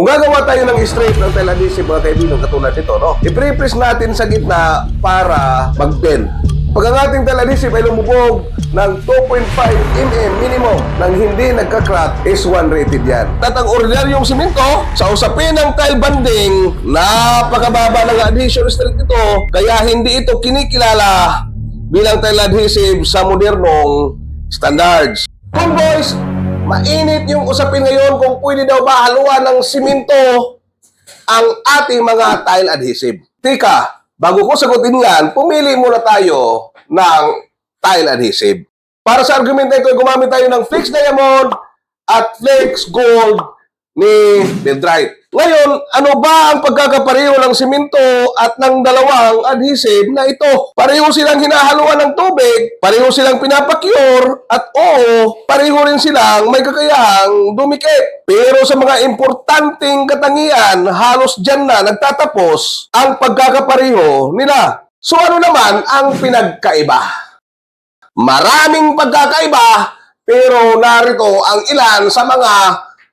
Kung gagawa tayo ng straight ng tile adhesive, mga kaibigan, katulad nito, no? I-pre-press natin sa gitna para mag-bend. Pag ang ating tile adhesive ay lumubog ng 2.5 mm minimum nang hindi nagka-crack, is 1 rated yan. At ang ordinaryong simento, sa usapin ng tile banding, napakababa ng adhesion strength ito, kaya hindi ito kinikilala bilang tile adhesive sa modernong standards. Kung boys, mainit yung usapin ngayon kung pwede daw ba haluan ng simento ang ating mga tile adhesive. Tika, bago ko sagutin yan, pumili muna tayo ng tile adhesive. Para sa argument na ito, gumamit tayo ng Flex Diamond at Flex Gold ni Dendrite. Ngayon, ano ba ang pagkakapareho ng simento at ng dalawang adhesive na ito? Pareho silang hinahaluan ng tubig, pareho silang pinapacure, at pareho rin silang may kakayahang dumikit. Pero sa mga importanteng katangian, halos dyan na nagtatapos ang pagkakapareho nila. So ano naman ang pinagkaiba? Maraming pagkakaiba, pero narito ang ilan sa mga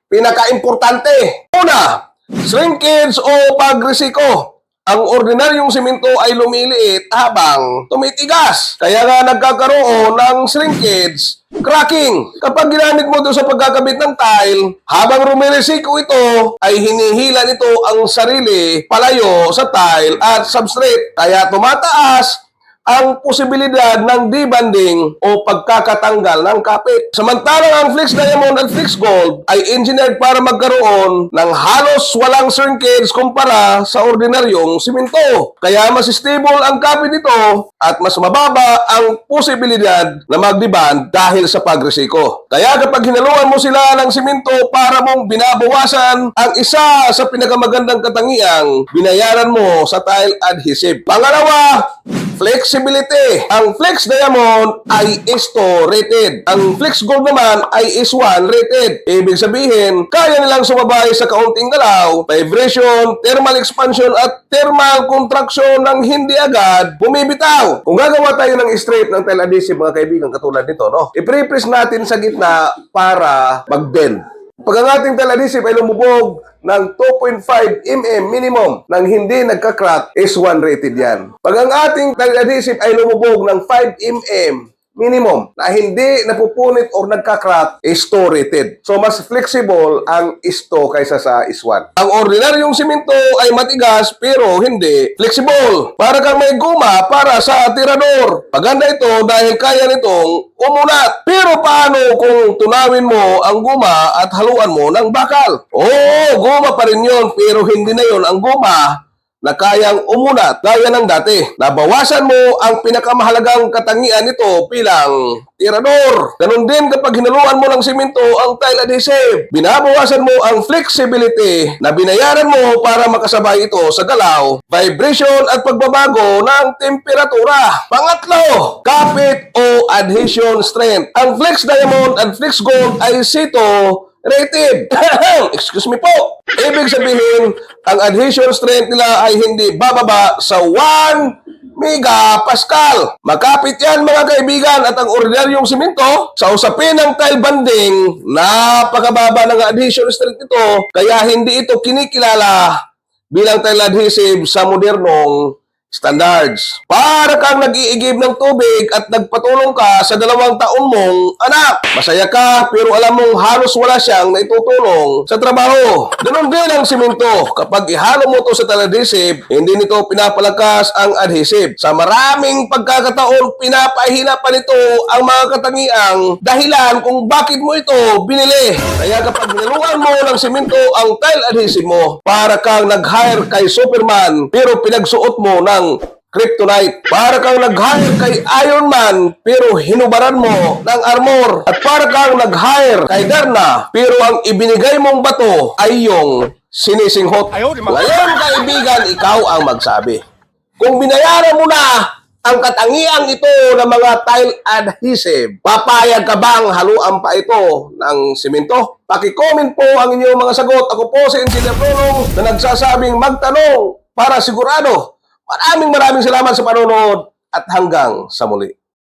pinaka-importante. Una, shrinkage o pagresiko. Ang ordinaryong simento ay lumiliit habang tumitigas. Kaya nga nagkakaroon ng shrinkage, cracking. Kapag ginamit mo ito sa pagkakabit ng tile, habang rumiresiko ito, ay hinihila nito ang sarili palayo sa tile at substrate. Kaya tumataas ang posibilidad ng debonding o pagkakatanggal ng kapit. Samantalang ang Flex Diamond at Flex Gold ay engineered para magkaroon ng halos walang shrinkage kumpara sa ordinaryong simento. Kaya mas stable ang kapit nito at mas mababa ang posibilidad na mag-debond dahil sa pagresiko. Kaya kapag hinaluan mo sila ng simento, para mong binabawasan ang isa sa pinakamagandang katangiang binayaran mo sa tile adhesive. Pangalawa, flexibility. Ang Flex Diamond ay is 2 rated. Ang Flex Gold naman ay is 1 rated. Ibig sabihin, kaya nilang sumabay sa kaunting galaw, vibration, thermal expansion at thermal contraction ng hindi agad bumibitaw. Kung gagawa tayo ng straight ng tile adhesive, mga kaibigan, katulad nito, no? I-pre-press natin sa gitna para mag-bend. Pag ang ating tile adhesive ay lumubog ng 2.5 mm minimum nang hindi nagka-crack, is 1 rated yan. Pag ang ating tile adhesive ay lumubog ng 5 mm minimum na hindi napupunit or nagka-crack, is 2 rated. So mas flexible ang is 2 kaysa sa is 1. Ang ordinaryong simento ay matigas pero hindi flexible. Para kang may guma para sa tirador. Paganda ito dahil kaya nitong umunat. Pero paano kung tunawin mo ang guma at haluan mo ng bakal? Oo, guma pa rin yun, pero hindi na yun ang guma na kayang umunat gaya ng dati. Nabawasan mo ang pinakamahalagang katangian nito bilang tirador. Ganun din kapag hinaluan mo ng simento ang tile adhesive. Binabawasan mo ang flexibility na binayaran mo para makasabay ito sa galaw, vibration at pagbabago ng temperatura. Pangatlo, kapit o adhesion strength. Ang Flex Diamond at Flex Gold ay sito rated. Excuse me po. Ibig sabihin, ang adhesion strength nila ay hindi bababa sa 1 megapascal. Makapit yan, mga kaibigan, at ang ordinaryong simento, sa usapin ng tile banding, napakababa ng adhesion strength ito, kaya hindi ito kinikilala bilang tile adhesive sa modernong standards. Para kang nag-iigib ng tubig at nagpatulong ka sa 2 taon mong anak. Masaya ka pero alam mong halos wala siyang naitutulong sa trabaho. Ganun din ang simento. Kapag ihalo mo ito sa tile adhesive, hindi nito pinapalakas ang adhesive. Sa maraming pagkakataon, pinapahina pa nito ang mga katangiang dahilan kung bakit mo ito binili. Kaya kapag hinaluan mo ng simento ang tile adhesive mo, para kang nag-hire kay Superman pero pinagsuot mo ng kryptonite. Para kang nag-hire kay Iron Man pero hinubaran mo ng armor. At para kang nag-hire kay Darna pero ang ibinigay mong bato ay yung sinisinghot. Ngayon, kaibigan, ikaw ang magsabi. Kung binayaran mo na ang katangiang ito ng mga tile adhesive, papayag ka bang haluan pa ito ng simento? Paki-comment po ang inyong mga sagot. Ako po si Engineer Ronong na nagsasabing magtanong para sigurado. Maraming salamat sa panonood at hanggang sa muli.